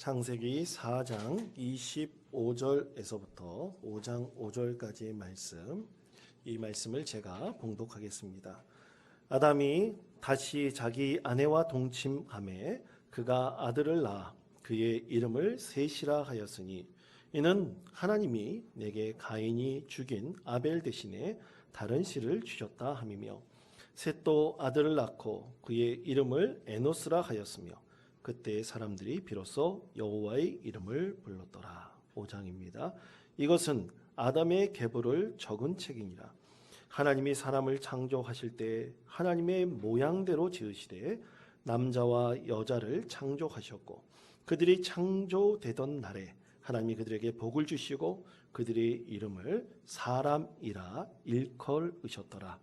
창세기 4장 25절에서부터 5장 5절까지의 말씀, 이 말씀을 제가 봉독하겠습니다. 아담이 다시 자기 아내와 동침하매 그가 아들을 낳아 그의 이름을 셋이라 하였으니 이는 하나님이 내게 가인이 죽인 아벨 대신에 다른 씨를 주셨다 함이며, 셋도 아들을 낳고 그의 이름을 에노스라 하였으며 그때 사람들이 비로소 여호와의 이름을 불렀더라. 5장입니다. 이것은 아담의 계보를 적은 책이니라. 하나님이 사람을 창조하실 때 하나님의 모양대로 지으시되 남자와 여자를 창조하셨고, 그들이 창조되던 날에 하나님이 그들에게 복을 주시고 그들의 이름을 사람이라 일컬으셨더라.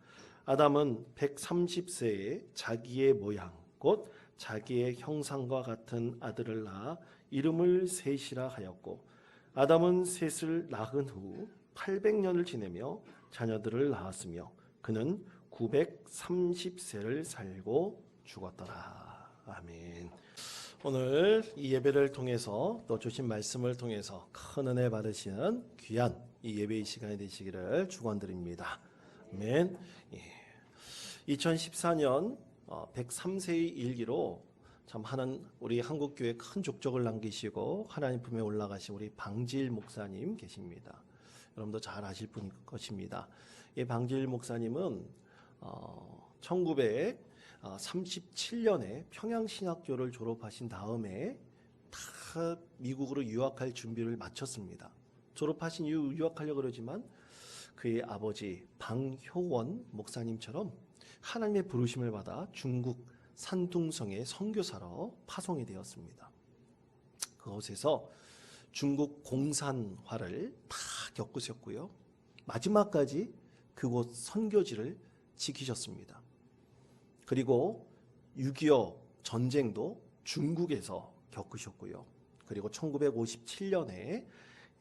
아담은 130세에 자기의 모양 곧 자기의 형상과 같은 아들을 낳아 이름을 셋이라 하였고, 아담은 셋을 낳은 후 800년을 지내며 자녀들을 낳았으며 그는 930세를 살고 죽었더라. 아멘. 오늘 이 예배를 통해서 또 주신 말씀을 통해서 큰 은혜 받으시는 귀한 이 예배의 시간이 되시기를 축원드립니다. 아멘. 2014년 103세의 일기로 참 우리 한국교회 큰 족적을 남기시고 하나님 품에 올라가신 우리 방지일 목사님 계십니다. 여러분도 잘 아실 분일 것입니다. 이 방지일 목사님은 1937년에 평양신학교를 졸업하신 다음에 다 미국으로 유학할 준비를 마쳤습니다. 졸업하신 이후 유학하려고 그러지만 그의 아버지 방효원 목사님처럼 하나님의 부르심을 받아 중국 산둥성의 선교사로 파송이 되었습니다. 그곳에서 중국 공산화를 다 겪으셨고요. 마지막까지 그곳 선교지를 지키셨습니다. 그리고 6.25 전쟁도 중국에서 겪으셨고요. 그리고 1957년에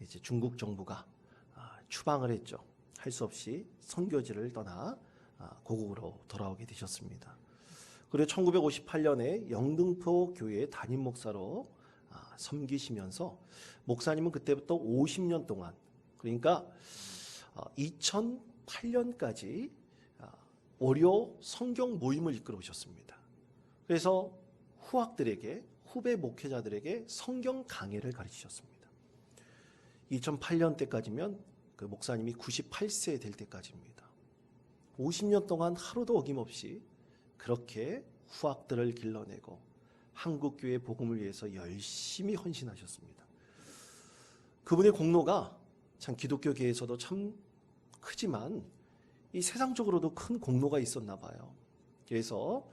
이제 중국 정부가 추방을 했죠. 할 수 없이 선교지를 떠나 고국으로 돌아오게 되셨습니다. 그리고 1958년에 영등포 교회 담임 목사로 섬기시면서 목사님은 그때부터 50년 동안, 그러니까 2008년까지 월요 성경 모임을 이끌어 오셨습니다. 그래서 후배 목회자들에게 성경 강해를 가르치셨습니다. 2008년 때까지면 그 목사님이 98세 될 때까지입니다. 50년 동안 하루도 어김없이 그렇게 후학들을 길러내고 한국교회 복음을 위해서 열심히 헌신하셨습니다. 그분의 공로가 참 기독교계에서도 참 크지만 이 세상적으로도 큰 공로가 있었나 봐요. 그래서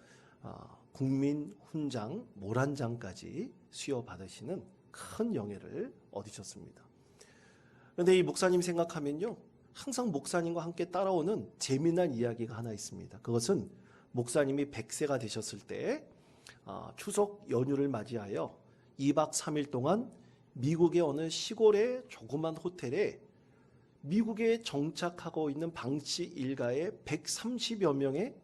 국민훈장 모란장까지 수여받으시는 큰 영예를 얻으셨습니다. 그런데 이 목사님 생각하면요, 항상 목사님과 함께 따라오는 재미난 이야기가 하나 있습니다. 그것은 목사님이 100세가 되셨을 때 추석 연휴를 맞이하여 2박 3일 동안 미국의 어느 시골의 조그만 호텔에 미국에 정착하고 있는 방씨 일가의 130여 명의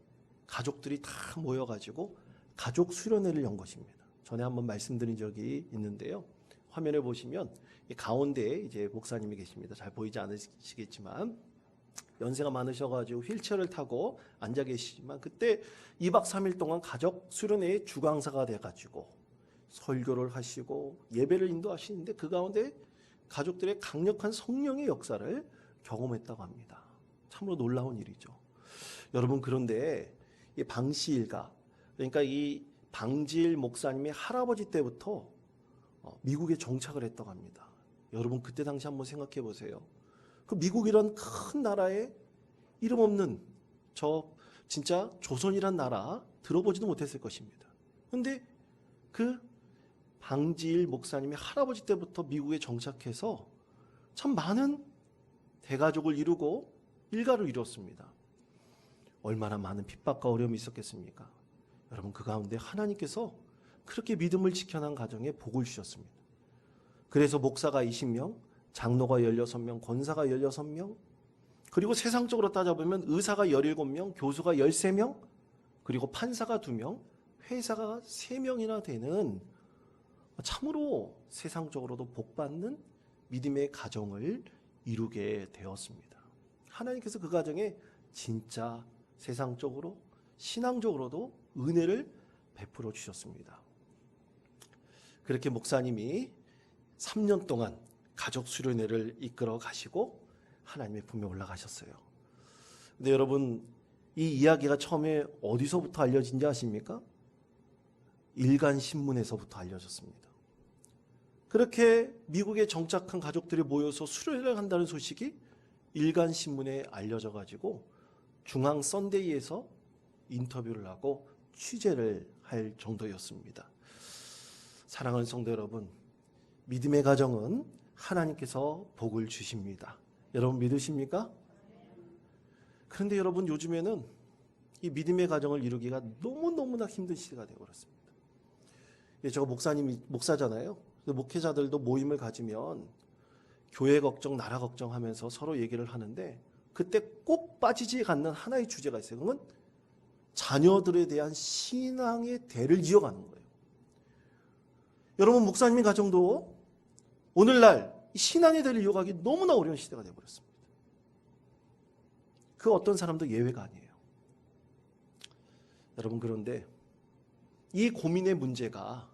가족들이 다 모여가지고 가족 수련회를 연 것입니다. 전에 한번 말씀드린 적이 있는데요. 화면에 보시면 이 가운데에 이제 목사님이 계십니다. 잘 보이지 않으시겠지만 연세가 많으셔가지고 휠체어를 타고 앉아 계시지만 그때 2박 3일 동안 가족 수련회의 주강사가 돼가지고 설교를 하시고 예배를 인도하시는데 그 가운데 가족들의 강력한 성령의 역사를 경험했다고 합니다. 참으로 놀라운 일이죠. 여러분, 그런데 이 방씨 일가, 그러니까 이 방지일 목사님의 할아버지 때부터 미국에 정착을 했다고 합니다. 여러분, 그때 당시 한번 생각해 보세요. 그 미국이란 큰 나라에 이름 없는 진짜 조선이란 나라 들어보지도 못했을 것입니다. 그런데 그 방지일 목사님이 할아버지 때부터 미국에 정착해서 참 많은 대가족을 이루고 일가를 이뤘습니다. 얼마나 많은 핍박과 어려움이 있었겠습니까? 여러분, 그 가운데 하나님께서 그렇게 믿음을 지켜난 가정에 복을 주셨습니다. 그래서 목사가 20명, 장로가 16명, 권사가 16명, 그리고 세상적으로 따져보면 의사가 17명, 교수가 13명, 그리고 판사가 2명, 회사가 3명이나 되는 참으로 세상적으로도 복받는 믿음의 가정을 이루게 되었습니다. 하나님께서 그 가정에 진짜 세상적으로 신앙적으로도 은혜를 베풀어 주셨습니다. 그렇게 목사님이 3년 동안 가족 수련회를 이끌어 가시고 하나님의 품에 올라가셨어요. 근데 여러분, 이 이야기가 처음에 어디서부터 알려진지 아십니까? 일간신문에서부터 알려졌습니다. 그렇게 미국에 정착한 가족들이 모여서 수련회를 한다는 소식이 일간신문에 알려져 가지고 중앙 썬데이에서 인터뷰를 하고 취재를 할 정도였습니다. 사랑하는 성도 여러분, 믿음의 가정은 하나님께서 복을 주십니다. 여러분 믿으십니까? 그런데 여러분, 요즘에는 이 믿음의 가정을 이루기가 너무너무나 힘든 시대가 되어버렸습니다. 제가 목사잖아요. 목회자들도 모임을 가지면 교회 걱정, 나라 걱정하면서 서로 얘기를 하는데 그때 꼭 빠지지 않는 하나의 주제가 있어요. 그건 자녀들에 대한 신앙의 대를 이어가는 거예요. 여러분, 목사님의 가정도 오늘날 신앙의 대를 이어가기 너무나 어려운 시대가 되어버렸습니다. 그 어떤 사람도 예외가 아니에요. 여러분, 그런데 이 고민의 문제가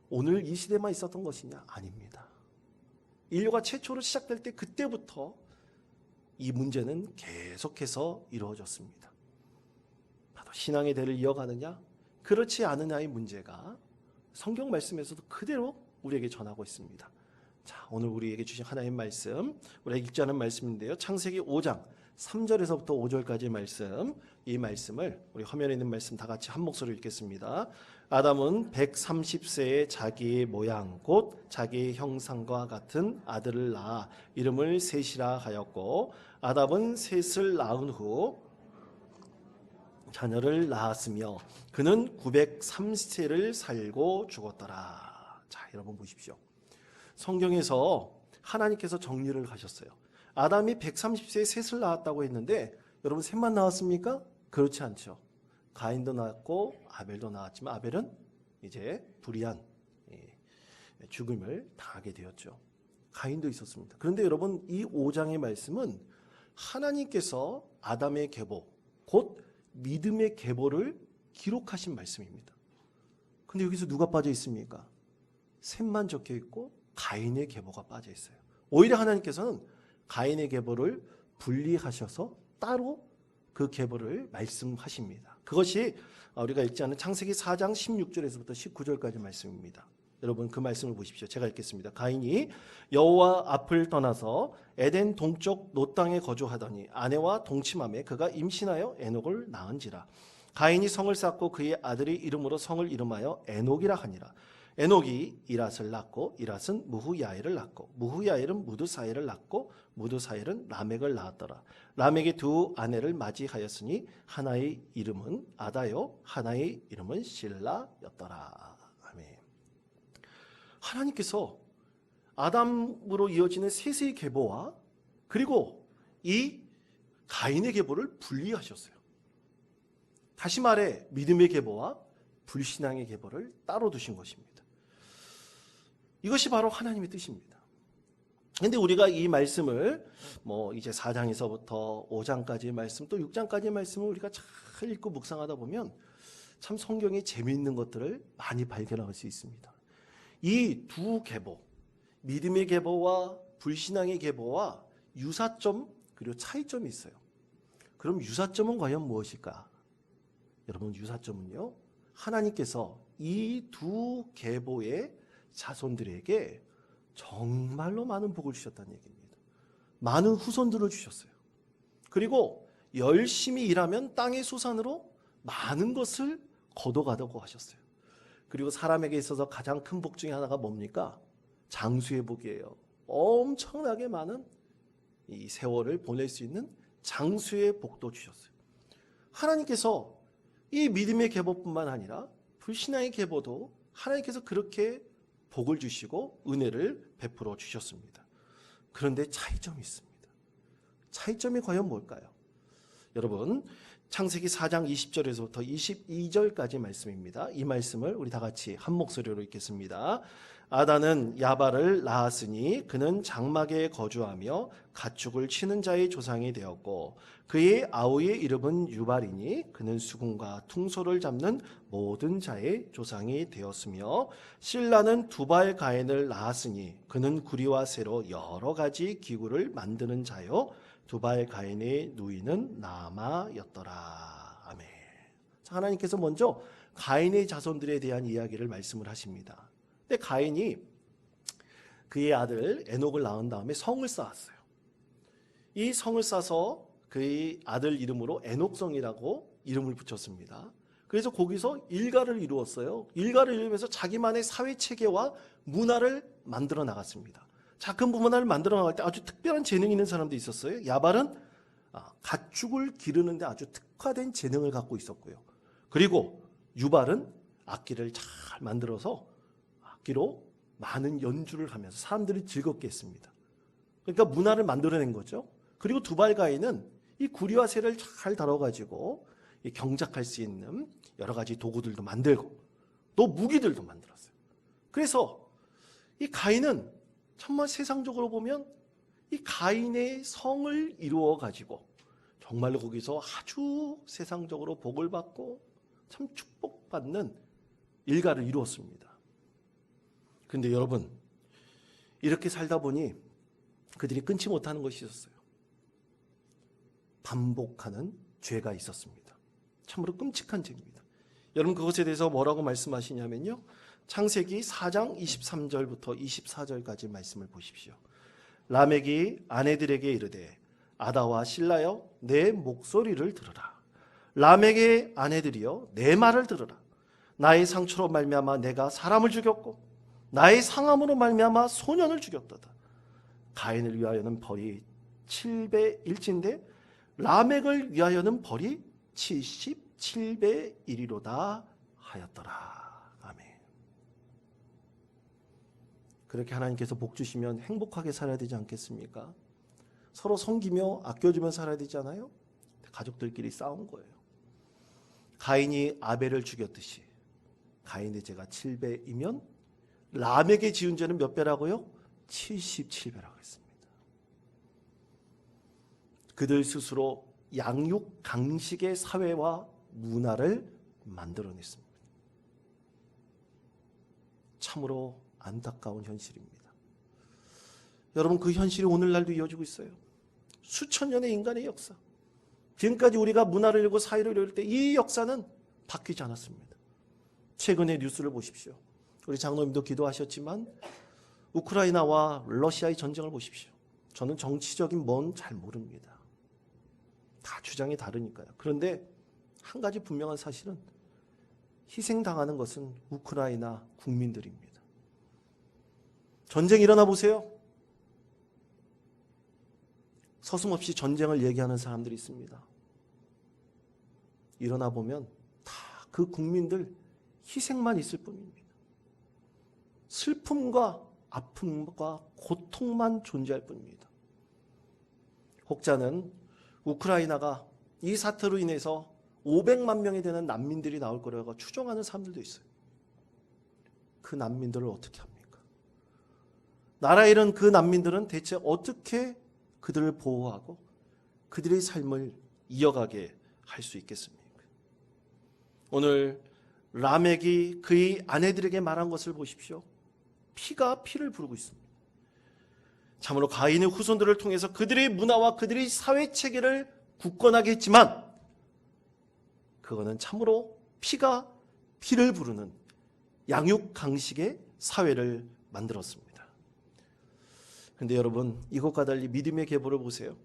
오늘 이 시대만 있었던 것이냐? 아닙니다. 인류가 최초로 시작될 때 그때부터 이 문제는 계속해서 이루어졌습니다. 바로 신앙의 대를 이어가느냐, 그렇지 않느냐의 문제가 성경 말씀에서도 그대로 우리에게 전하고 있습니다. 자, 오늘 우리에게 주신 하나님의 말씀, 우리가 읽지 않은 말씀인데요. 창세기 5장 3절에서부터 5절까지의 말씀, 이 말씀을 우리 화면에 있는 말씀 다 같이 한 목소리로 읽겠습니다. 아담은 130세에 자기의 모양 곧 자기의 형상과 같은 아들을 낳아 이름을 셋이라 하였고, 아담은 셋을 낳은 후 자녀를 낳았으며 그는 930세를 살고 죽었더라. 자, 여러분 보십시오. 성경에서 하나님께서 정리를 하셨어요. 아담이 130세에 셋을 낳았다고 했는데 여러분, 셋만 낳았습니까? 그렇지 않죠. 가인도 낳았고 아벨도 낳았지만 아벨은 이제 불의한 죽음을 당하게 되었죠. 가인도 있었습니다. 그런데 여러분, 이 5장의 말씀은 하나님께서 아담의 계보, 곧 믿음의 계보를 기록하신 말씀입니다. 근데 여기서 누가 빠져 있습니까? 셋만 적혀 있고 가인의 계보가 빠져 있어요. 오히려 하나님께서는 가인의 계보를 분리하셔서 따로 그 계보를 말씀하십니다. 그것이 우리가 읽지 않은 창세기 4장 16절에서부터 19절까지 말씀입니다. 여러분, 그 말씀을 보십시오. 제가 읽겠습니다. 가인이 여호와 앞을 떠나서 에덴 동쪽 노 땅에 거주하더니 아내와 동침함에 그가 임신하여 에녹을 낳은지라. 가인이 성을 쌓고 그의 아들의 이름으로 성을 이름하여 에녹이라 하니라. 에녹이 이랏을 낳고 이랏은 무후야엘을 낳고 무후야엘은 무드사엘을 낳고 무드사엘은 라멕을 낳았더라. 라멕의 두 아내를 맞이하였으니 하나의 이름은 아다요 하나의 이름은 실라였더라. 아멘. 하나님께서 아담으로 이어지는 셋의 계보와 그리고 이 가인의 계보를 분리하셨어요. 다시 말해 믿음의 계보와 불신앙의 계보를 따로 두신 것입니다. 이것이 바로 하나님의 뜻입니다. 그런데 우리가 이 말씀을 이제 4장에서부터 5장까지의 말씀, 또 6장까지의 말씀을 우리가 잘 읽고 묵상하다 보면 참 성경에 재미있는 것들을 많이 발견할 수 있습니다. 이 두 계보, 믿음의 계보와 불신앙의 계보와 유사점 그리고 차이점이 있어요. 그럼 유사점은 과연 무엇일까? 여러분, 유사점은요, 하나님께서 이 두 계보의 자손들에게 정말로 많은 복을 주셨다는 얘기입니다. 많은 후손들을 주셨어요. 그리고 열심히 일하면 땅의 소산으로 많은 것을 거둬가다고 하셨어요. 그리고 사람에게 있어서 가장 큰 복 중에 하나가 뭡니까? 장수의 복이에요. 엄청나게 많은 이 세월을 보낼 수 있는 장수의 복도 주셨어요. 하나님께서 이 믿음의 계보뿐만 아니라 불신앙의 계보도 하나님께서 그렇게 복을 주시고 은혜를 베풀어 주셨습니다. 그런데 차이점이 있습니다. 차이점이 과연 뭘까요? 여러분, 창세기 4장 20절에서부터 22절까지 말씀입니다. 이 말씀을 우리 다 같이 한 목소리로 읽겠습니다. 아단은 야발을 낳았으니 그는 장막에 거주하며 가축을 치는 자의 조상이 되었고 그의 아우의 이름은 유발이니 그는 수금과 퉁소를 잡는 모든 자의 조상이 되었으며 실라는 두발 가인을 낳았으니 그는 구리와 쇠로 여러 가지 기구를 만드는 자요 두발 가인의 누이는 나마였더라. 아멘. 자, 하나님께서 먼저 가인의 자손들에 대한 이야기를 말씀을 하십니다. 근데 가인이 그의 아들 에녹을 낳은 다음에 성을 쌓았어요. 이 성을 쌓아서 그의 아들 이름으로 에녹성이라고 이름을 붙였습니다. 그래서 거기서 일가를 이루었어요. 일가를 이루면서 자기만의 사회 체계와 문화를 만들어 나갔습니다. 자, 그 문화를 만들어 나갈 때 아주 특별한 재능이 있는 사람도 있었어요. 야발은 가축을 기르는데 아주 특화된 재능을 갖고 있었고요. 그리고 유발은 악기를 잘 만들어서 악기로 많은 연주를 하면서 사람들이 즐겁게 했습니다. 그러니까 문화를 만들어낸 거죠. 그리고 두발가인은 이 구리와 쇠를 잘 다뤄가지고 경작할 수 있는 여러 가지 도구들도 만들고 또 무기들도 만들었어요. 그래서 이 가인은 정말 세상적으로 보면 이 가인의 성을 이루어 가지고 정말로 거기서 아주 세상적으로 복을 받고 참 축복받는 일가를 이루었습니다. 그런데 여러분, 이렇게 살다 보니 그들이 끊지 못하는 것이 있었어요. 반복하는 죄가 있었습니다. 참으로 끔찍한 죄입니다. 여러분, 그것에 대해서 뭐라고 말씀하시냐면요, 창세기 4장 23절부터 24절까지 말씀을 보십시오. 라멕이 아내들에게 이르되 아다와 실라여 내 목소리를 들으라. 라멕의 아내들이여 내 말을 들으라. 나의 상처로 말미암아 내가 사람을 죽였고 나의 상함으로 말미암아 소년을 죽였도다. 가인을 위하여는 벌이 7배 1인데 라멕을 위하여는 벌이 77배 1이로다 하였더라. 아멘. 그렇게 하나님께서 복 주시면 행복하게 살아야 되지 않겠습니까? 서로 섬기며 아껴주며 살아야 되잖아요. 가족들끼리 싸운 거예요. 가인이 아벨을 죽였듯이 가인의 죄가 7배이면 라멕의 지은 죄는 몇 배라고요? 77배라고 했습니다. 그들 스스로 양육 강식의 사회와 문화를 만들어냈습니다. 참으로 안타까운 현실입니다. 여러분, 그 현실이 오늘날도 이어지고 있어요. 수천 년의 인간의 역사. 지금까지 우리가 문화를 열고 사회를 열 때 이 역사는 바뀌지 않았습니다. 최근의 뉴스를 보십시오. 우리 장로님도 기도하셨지만 우크라이나와 러시아의 전쟁을 보십시오. 저는 정치적인 뭔 잘 모릅니다. 다 주장이 다르니까요. 그런데 한 가지 분명한 사실은 희생당하는 것은 우크라이나 국민들입니다. 전쟁이 일어나 보세요. 서슴없이 전쟁을 얘기하는 사람들이 있습니다. 일어나 보면 다 그 국민들 희생만 있을 뿐입니다. 슬픔과 아픔과 고통만 존재할 뿐입니다. 혹자는 우크라이나가 이 사태로 인해서 500만 명이 되는 난민들이 나올 거라고 추정하는 사람들도 있어요. 그 난민들을 어떻게 합니까? 나라에 이른 그 난민들은 대체 어떻게 그들을 보호하고 그들의 삶을 이어가게 할 수 있겠습니까? 오늘 라멕이 그의 아내들에게 말한 것을 보십시오. 피가 피를 부르고 있습니다. 참으로 가인의 후손들을 통해서 그들의 문화와 그들의 사회 체계를 굳건하게 했지만 그거는 참으로 피가 피를 부르는 양육 강식의 사회를 만들었습니다. 그런데 여러분, 이것과 달리 믿음의 계보를 보세요.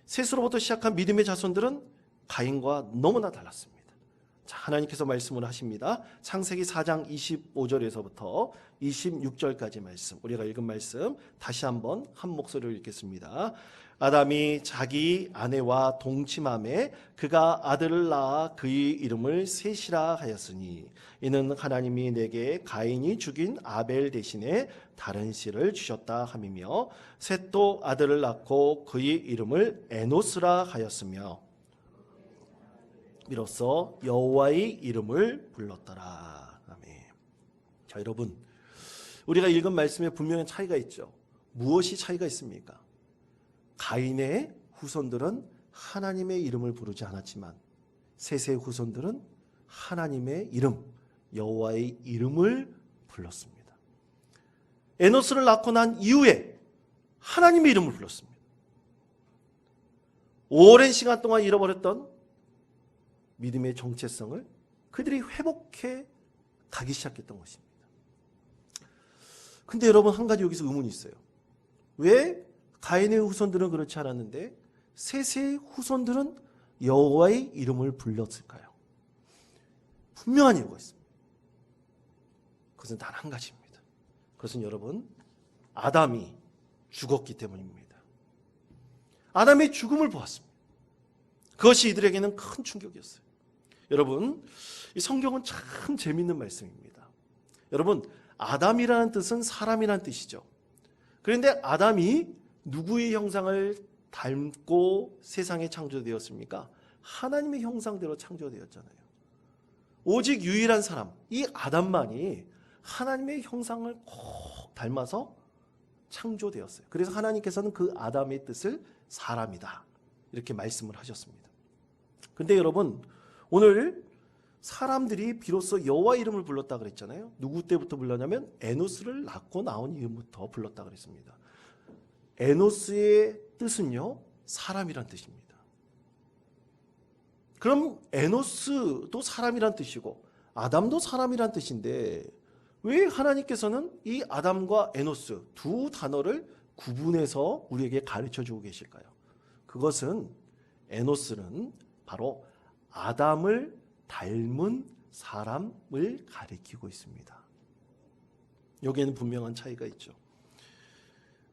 셋으로부터 시작한 믿음의 자손들은 가인과 너무나 달랐습니다. 자, 하나님께서 말씀을 하십니다. 창세기 4장 25절에서부터 26절까지 말씀, 우리가 읽은 말씀 다시 한번 한 목소리로 읽겠습니다. 아담이 자기 아내와 동침함에 그가 아들을 낳아 그의 이름을 셋이라 하였으니 이는 하나님이 내게 가인이 죽인 아벨 대신에 다른 씨를 주셨다 함이며 셋도 아들을 낳고 그의 이름을 에노스라 하였으며 비로소 여호와의 이름을 불렀더라. 아멘. 자, 여러분, 우리가 읽은 말씀에 분명한 차이가 있죠. 무엇이 차이가 있습니까? 가인의 후손들은 하나님의 이름을 부르지 않았지만 셋의 후손들은 하나님의 이름, 여호와의 이름을 불렀습니다. 에노스를 낳고 난 이후에 하나님의 이름을 불렀습니다. 오랜 시간 동안 잃어버렸던 믿음의 정체성을 그들이 회복해 가기 시작했던 것입니다. 근데 여러분, 한 가지 여기서 의문이 있어요. 왜 가인의 후손들은 그렇지 않았는데 셋의 후손들은 여호와의 이름을 불렀을까요? 분명한 이유가 있습니다. 그것은 단 한 가지입니다. 그것은 여러분, 아담이 죽었기 때문입니다. 아담의 죽음을 보았습니다. 그것이 이들에게는 큰 충격이었어요. 여러분, 이 성경은 참 재미있는 말씀입니다. 여러분, 아담이라는 뜻은 사람이라는 뜻이죠. 그런데 아담이 누구의 형상을 닮고 세상에 창조되었습니까? 하나님의 형상대로 창조되었잖아요. 오직 유일한 사람, 이 아담만이 하나님의 형상을 꼭 닮아서 창조되었어요. 그래서 하나님께서는 그 아담의 뜻을 사람이다, 이렇게 말씀을 하셨습니다. 근데 여러분, 오늘 사람들이 비로소 여호와 이름을 불렀다 그랬잖아요. 누구 때부터 불렀냐면 에노스를 낳고 나온 이름부터 불렀다 그랬습니다. 에노스의 뜻은요, 사람이란 뜻입니다. 그럼 에노스도 사람이란 뜻이고 아담도 사람이란 뜻인데 왜 하나님께서는 이 아담과 에노스 두 단어를 구분해서 우리에게 가르쳐주고 계실까요? 그것은 에노스는 바로 아담을 닮은 사람을 가리키고 있습니다. 여기에는 분명한 차이가 있죠.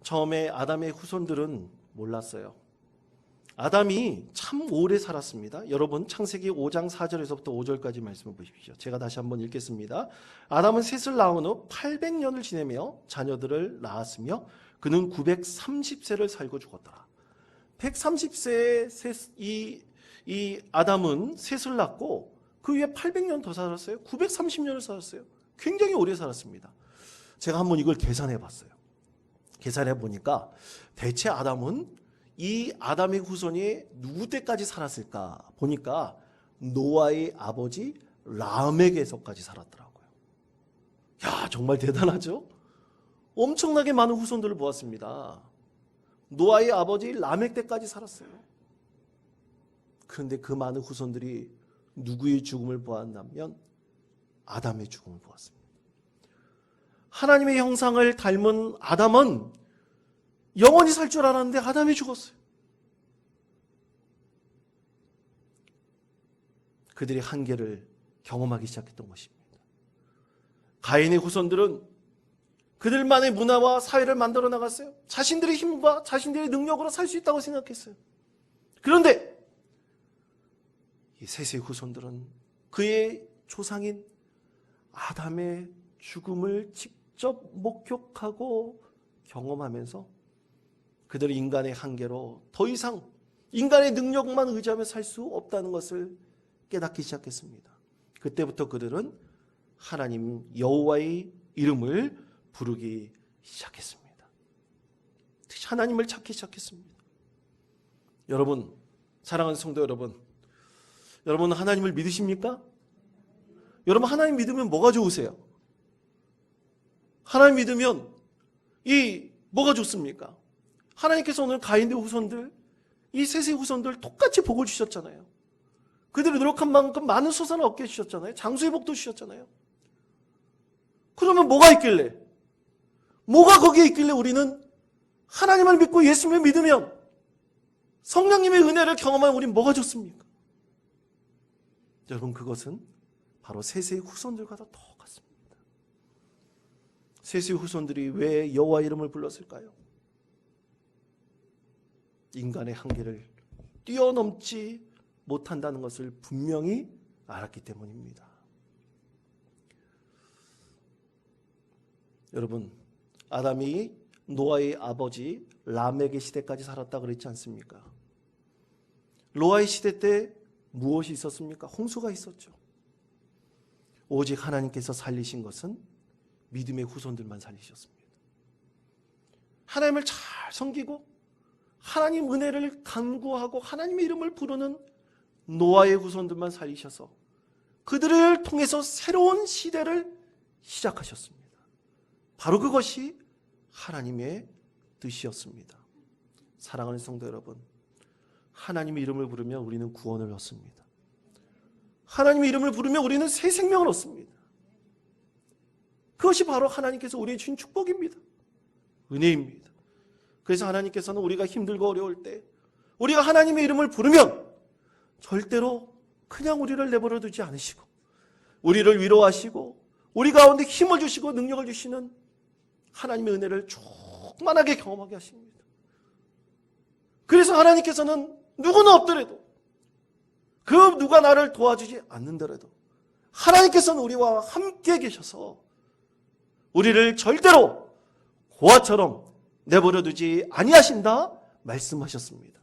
처음에 아담의 후손들은 몰랐어요. 아담이 참 오래 살았습니다. 여러분, 창세기 5장 4절에서부터 5절까지 말씀을 보십시오. 제가 다시 한번 읽겠습니다. 아담은 셋을 낳은 후 800년을 지내며 자녀들을 낳았으며 그는 930세를 살고 죽었더라. 130세에 이 아담은 셋을 낳고 그 위에 800년 더 살았어요. 930년을 살았어요. 굉장히 오래 살았습니다. 제가 한번 이걸 계산해 봤어요. 계산해 보니까 대체 아담은 이 아담의 후손이 누구 때까지 살았을까 보니까 노아의 아버지 라멕에서까지 살았더라고요. 야, 정말 대단하죠? 엄청나게 많은 후손들을 보았습니다. 노아의 아버지 라멕 때까지 살았어요. 그런데 그 많은 후손들이 누구의 죽음을 보았냐면 아담의 죽음을 보았습니다. 하나님의 형상을 닮은 아담은 영원히 살 줄 알았는데 아담이 죽었어요. 그들이 한계를 경험하기 시작했던 것입니다. 가인의 후손들은 그들만의 문화와 사회를 만들어 나갔어요. 자신들의 힘과 자신들의 능력으로 살 수 있다고 생각했어요. 그런데 이 셋의 후손들은 그의 조상인 아담의 죽음을 직접 목격하고 경험하면서 그들은 인간의 한계로 더 이상 인간의 능력만 의지하며 살 수 없다는 것을 깨닫기 시작했습니다. 그때부터 그들은 하나님 여호와의 이름을 부르기 시작했습니다. 하나님을 찾기 시작했습니다. 여러분, 사랑하는 성도 여러분, 여러분 하나님을 믿으십니까? 여러분 하나님 믿으면 뭐가 좋으세요? 하나님 믿으면 뭐가 좋습니까? 하나님께서 오늘 가인의 후손들, 이 셋의 후손들 똑같이 복을 주셨잖아요. 그들이 노력한 만큼 많은 소산을 얻게 해주셨잖아요. 장수의 복도 주셨잖아요. 그러면 뭐가 있길래? 뭐가 거기에 있길래 우리는 하나님을 믿고 예수님을 믿으면 성령님의 은혜를 경험하면 우리는 뭐가 좋습니까? 여러분, 그것은 바로 셋의 후손들과도 똑같습니다. 셋의 후손들이 왜 여호와 이름을 불렀을까요? 인간의 한계를 뛰어넘지 못한다는 것을 분명히 알았기 때문입니다. 여러분, 아담이 노아의 아버지 라멕의 시대까지 살았다 그랬지 않습니까? 노아의 시대 때 무엇이 있었습니까? 홍수가 있었죠. 오직 하나님께서 살리신 것은 믿음의 후손들만 살리셨습니다. 하나님을 잘 섬기고 하나님 은혜를 간구하고 하나님의 이름을 부르는 노아의 후손들만 살리셔서 그들을 통해서 새로운 시대를 시작하셨습니다. 바로 그것이 하나님의 뜻이었습니다. 사랑하는 성도 여러분, 하나님의 이름을 부르면 우리는 구원을 얻습니다. 하나님의 이름을 부르면 우리는 새 생명을 얻습니다. 그것이 바로 하나님께서 우리에게 주신 축복입니다. 은혜입니다. 그래서 하나님께서는 우리가 힘들고 어려울 때 우리가 하나님의 이름을 부르면 절대로 그냥 우리를 내버려 두지 않으시고 우리를 위로하시고 우리 가운데 힘을 주시고 능력을 주시는 하나님의 은혜를 충만하게 경험하게 하십니다. 그래서 하나님께서는 누구는 없더라도 그 누가 나를 도와주지 않는더라도 하나님께서는 우리와 함께 계셔서 우리를 절대로 고아처럼 내버려 두지 아니하신다 말씀하셨습니다.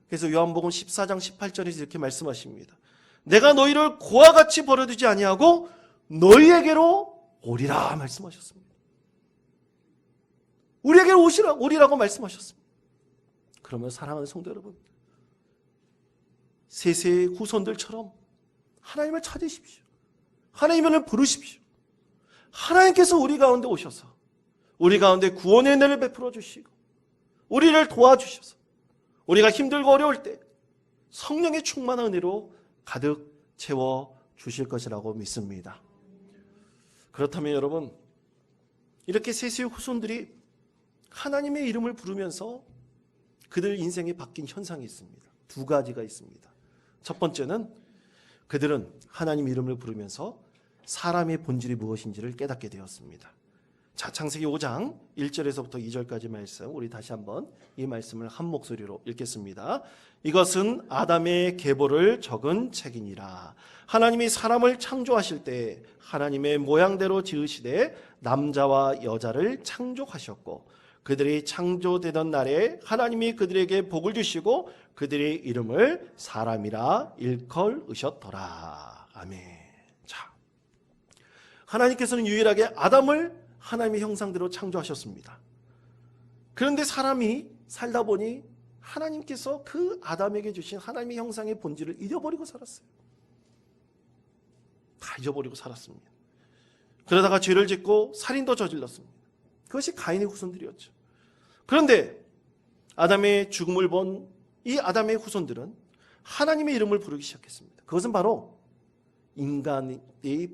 그래서 요한복음 14장 18절에서 이렇게 말씀하십니다. 내가 너희를 고아같이 버려두지 아니하고 너희에게로 오리라 말씀하셨습니다. 우리에게로 오리라고 말씀하셨습니다. 그러면 사랑하는 성도 여러분, 세세의 후손들처럼 하나님을 찾으십시오. 하나님을 부르십시오. 하나님께서 우리 가운데 오셔서 우리 가운데 구원의 은혜를 베풀어 주시고 우리를 도와주셔서 우리가 힘들고 어려울 때 성령의 충만한 은혜로 가득 채워 주실 것이라고 믿습니다. 그렇다면 여러분, 이렇게 세세의 후손들이 하나님의 이름을 부르면서 그들 인생에 바뀐 현상이 있습니다. 두 가지가 있습니다. 첫 번째는 그들은 하나님 이름을 부르면서 사람의 본질이 무엇인지를 깨닫게 되었습니다. 자, 창세기 5장 1절에서부터 2절까지 말씀, 우리 다시 한번 이 말씀을 한 목소리로 읽겠습니다. 이것은 아담의 계보를 적은 책이니라. 하나님이 사람을 창조하실 때 하나님의 모양대로 지으시되 남자와 여자를 창조하셨고 그들이 창조되던 날에 하나님이 그들에게 복을 주시고 그들의 이름을 사람이라 일컬으셨더라. 아멘. 자, 하나님께서는 유일하게 아담을 하나님의 형상대로 창조하셨습니다. 그런데 사람이 살다 보니 하나님께서 그 아담에게 주신 하나님의 형상의 본질을 잊어버리고 살았어요. 다 잊어버리고 살았습니다. 그러다가 죄를 짓고 살인도 저질렀습니다. 그것이 가인의 후손들이었죠. 그런데 아담의 죽음을 본 이 아담의 후손들은 하나님의 이름을 부르기 시작했습니다. 그것은 바로 인간의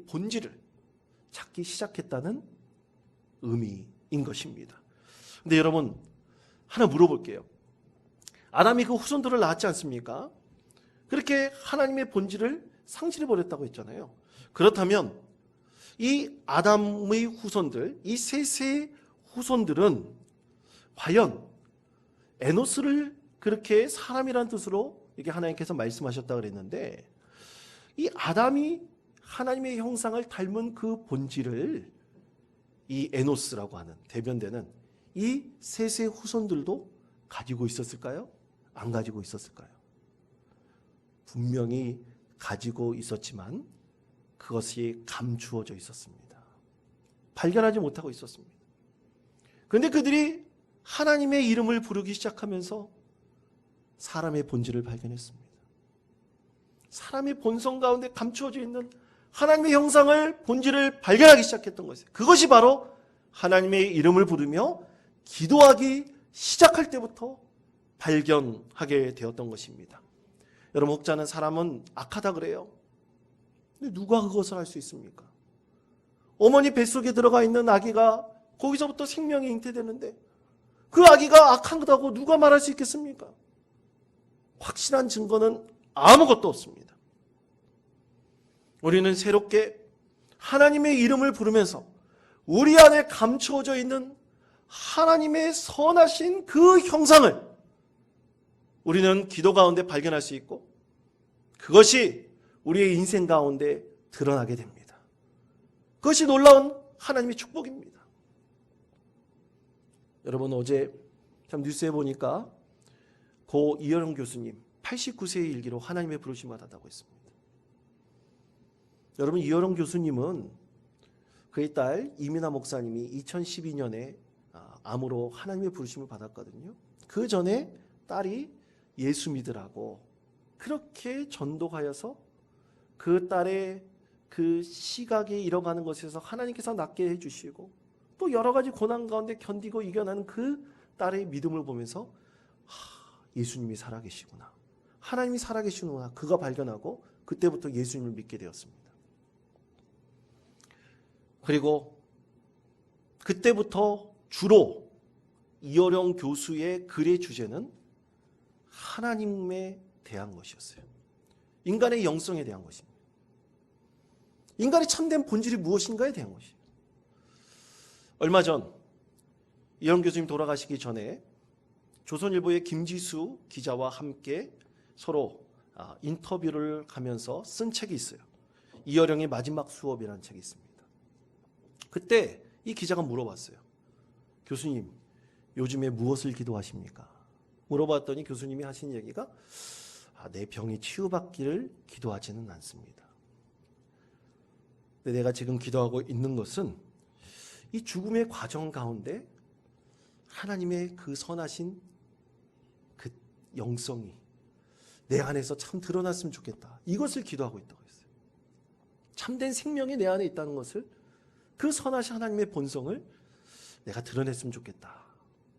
본질을 찾기 시작했다는 의미인 것입니다. 근데 여러분, 하나 물어볼게요. 아담이 그 후손들을 낳았지 않습니까? 그렇게 하나님의 본질을 상실해버렸다고 했잖아요. 그렇다면 이 아담의 후손들, 이 셋의 후손들은 과연 에노스를 그렇게 사람이라는 뜻으로 이게 하나님께서 말씀하셨다고 그랬는데 이 아담이 하나님의 형상을 닮은 그 본질을 이 에노스라고 하는 대변되는 이 셋의 후손들도 가지고 있었을까요? 안 가지고 있었을까요? 분명히 가지고 있었지만 그것이 감추어져 있었습니다. 발견하지 못하고 있었습니다. 그런데 그들이 하나님의 이름을 부르기 시작하면서 사람의 본질을 발견했습니다. 사람의 본성 가운데 감추어져 있는 하나님의 형상을, 본질을 발견하기 시작했던 것이에요. 그것이 바로 하나님의 이름을 부르며 기도하기 시작할 때부터 발견하게 되었던 것입니다. 여러분, 혹자는 사람은 악하다 그래요. 근데 누가 그것을 할 수 있습니까? 어머니 뱃속에 들어가 있는 아기가 거기서부터 생명이 잉태되는데 그 아기가 악하다고 누가 말할 수 있겠습니까? 확실한 증거는 아무것도 없습니다. 우리는 새롭게 하나님의 이름을 부르면서 우리 안에 감추어져 있는 하나님의 선하신 그 형상을 우리는 기도 가운데 발견할 수 있고 그것이 우리의 인생 가운데 드러나게 됩니다. 그것이 놀라운 하나님의 축복입니다. 여러분, 어제 참 뉴스에 보니까 고 이현영 교수님 89세의 일기로 하나님의 부르심을 받았다고 했습니다. 여러분, 이어령 교수님은 그의 딸 이민아 목사님이 2012년에 암으로 하나님의 부르심을 받았거든요. 그 전에 딸이 예수 믿으라고 그렇게 전도하여서 그 딸의 그 시각이 잃어가는 것에서 하나님께서 낫게 해주시고 또 여러 가지 고난 가운데 견디고 이겨나는 그 딸의 믿음을 보면서 예수님이 살아계시구나, 하나님이 살아계시구나, 그가 발견하고 그때부터 예수님을 믿게 되었습니다. 그리고 그때부터 주로 이어령 교수의 글의 주제는 하나님에 대한 것이었어요. 인간의 영성에 대한 것입니다. 인간의 참된 본질이 무엇인가에 대한 것이에요. 얼마 전 이어령 교수님 돌아가시기 전에 조선일보의 김지수 기자와 함께 서로 인터뷰를 하면서 쓴 책이 있어요. 이어령의 마지막 수업이라는 책이 있습니다. 그때 이 기자가 물어봤어요. 교수님, 요즘에 무엇을 기도하십니까? 물어봤더니 교수님이 하신 얘기가 내 병이 치유받기를 기도하지는 않습니다. 근데 내가 지금 기도하고 있는 것은 이 죽음의 과정 가운데 하나님의 그 선하신 그 영성이 내 안에서 참 드러났으면 좋겠다. 이것을 기도하고 있다고 했어요. 참된 생명이 내 안에 있다는 것을, 그 선하신 하나님의 본성을 내가 드러냈으면 좋겠다.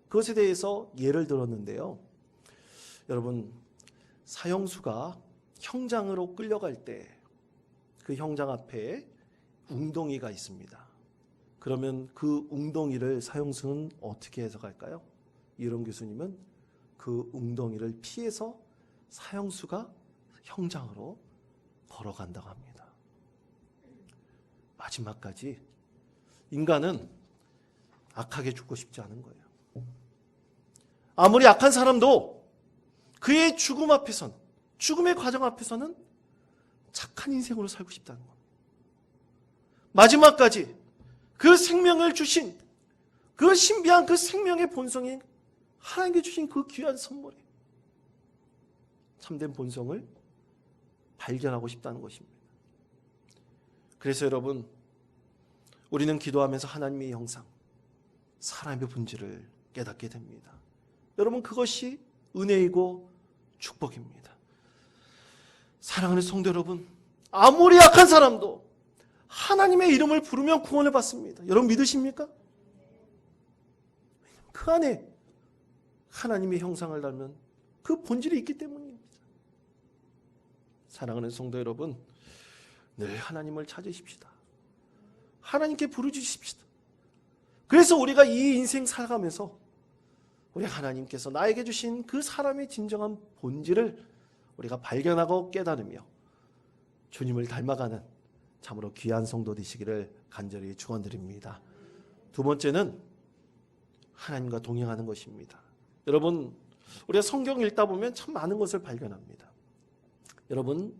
그것에 대해서 예를 들었는데요. 여러분, 사형수가 형장으로 끌려갈 때 그 형장 앞에 웅덩이가 있습니다. 그러면 그 웅덩이를 사형수는 어떻게 해석할까요? 이런 교수님은 그 웅덩이를 피해서 사형수가 형장으로 걸어간다고 합니다. 마지막까지 인간은 악하게 죽고 싶지 않은 거예요. 아무리 악한 사람도 그의 죽음 앞에선, 죽음의 과정 앞에서는 착한 인생으로 살고 싶다는 겁니다. 마지막까지 그 생명을 주신 그 신비한 그 생명의 본성이 하나님께 주신 그 귀한 선물에 참된 본성을 발견하고 싶다는 것입니다. 그래서 여러분, 우리는 기도하면서 하나님의 형상, 사람의 본질을 깨닫게 됩니다. 여러분, 그것이 은혜이고 축복입니다. 사랑하는 성도 여러분, 아무리 약한 사람도 하나님의 이름을 부르면 구원을 받습니다. 여러분 믿으십니까? 그 안에 하나님의 형상을 닮은 그 본질이 있기 때문입니다. 사랑하는 성도 여러분, 늘 하나님을 찾으십시다. 하나님께 부르짖으십시다. 그래서 우리가 이 인생 살아가면서 우리 하나님께서 나에게 주신 그 사람의 진정한 본질을 우리가 발견하고 깨달으며 주님을 닮아가는 참으로 귀한 성도 되시기를 간절히 축원드립니다. 두 번째는 하나님과 동행하는 것입니다. 여러분, 우리가 성경 읽다 보면 참 많은 것을 발견합니다. 여러분,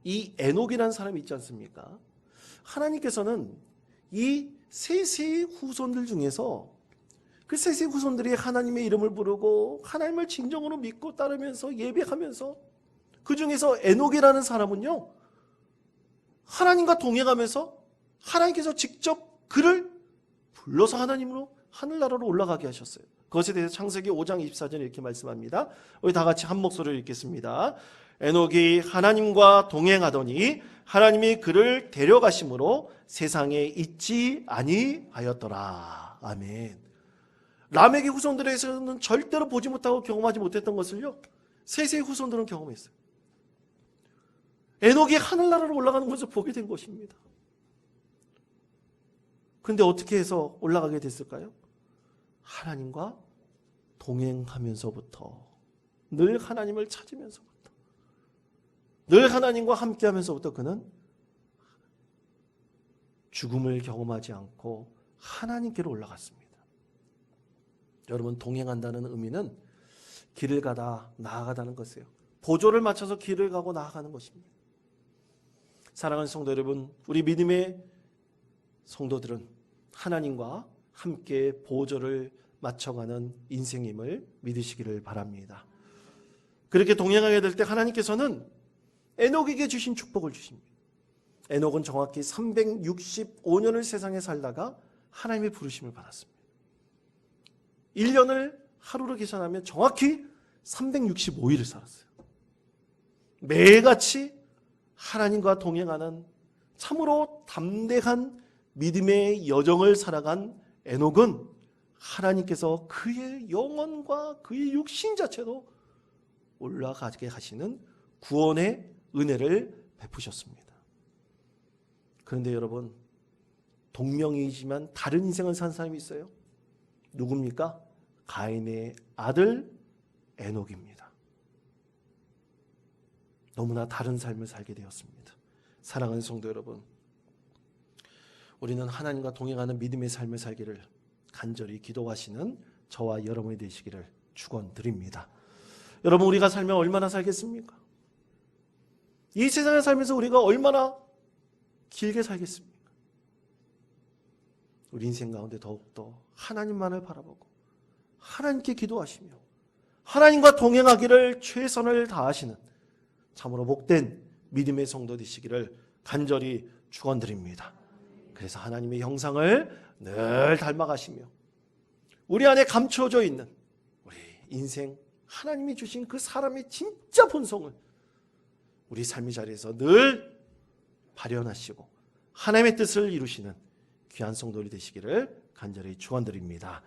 이 에녹이라는 사람이 있지 않습니까? 하나님께서는 이 셋의 후손들 중에서 그 셋의 후손들이 하나님의 이름을 부르고 하나님을 진정으로 믿고 따르면서 예배하면서 그 중에서 에녹이라는 사람은요, 하나님과 동행하면서 하나님께서 직접 그를 불러서 하나님으로 하늘나라로 올라가게 하셨어요. 그것에 대해서 창세기 5장 24절에 이렇게 말씀합니다. 우리 다 같이 한 목소리로 읽겠습니다. 에녹이 하나님과 동행하더니 하나님이 그를 데려가심으로 세상에 있지 아니하였더라. 아멘. 람에게 후손들에서는 절대로 보지 못하고 경험하지 못했던 것을요, 셋의 후손들은 경험했어요. 에녹이 하늘나라로 올라가는 것을 보게 된 것입니다. 그런데 어떻게 해서 올라가게 됐을까요? 하나님과 동행하면서부터, 늘 하나님을 찾으면서부터, 늘 하나님과 함께하면서부터 그는 죽음을 경험하지 않고 하나님께로 올라갔습니다. 여러분, 동행한다는 의미는 길을 가다 나아가다는 것이에요. 보조를 맞춰서 길을 가고 나아가는 것입니다. 사랑하는 성도 여러분, 우리 믿음의 성도들은 하나님과 함께 보조를 맞춰가는 인생임을 믿으시기를 바랍니다. 그렇게 동행하게 될 때 하나님께서는 에녹에게 주신 축복을 주십니다. 에녹은 정확히 365년을 세상에 살다가 하나님의 부르심을 받았습니다. 1년을 하루로 계산하면 정확히 365일을 살았어요. 매일같이 하나님과 동행하는 참으로 담대한 믿음의 여정을 살아간 에녹은 하나님께서 그의 영혼과 그의 육신 자체도 올라가게 하시는 구원의 은혜를 베푸셨습니다. 그런데 여러분, 동명이지만 다른 인생을 산 사람이 있어요. 누굽니까? 가인의 아들 에녹입니다. 너무나 다른 삶을 살게 되었습니다. 사랑하는 성도 여러분, 우리는 하나님과 동행하는 믿음의 삶을 살기를 간절히 기도하시는 저와 여러분이 되시기를 축원드립니다. 여러분, 우리가 살면 얼마나 살겠습니까? 이 세상에 살면서 우리가 얼마나 길게 살겠습니까? 우리 인생 가운데 더욱더 하나님만을 바라보고 하나님께 기도하시며 하나님과 동행하기를 최선을 다하시는 참으로 복된 믿음의 성도 되시기를 간절히 축원드립니다. 그래서 하나님의 형상을 늘 닮아가시며 우리 안에 감춰져 있는 우리 인생 하나님이 주신 그 사람의 진짜 본성을 우리 삶의 자리에서 늘 발현하시고 하나님의 뜻을 이루시는 귀한 성도들이 되시기를 간절히 축원드립니다.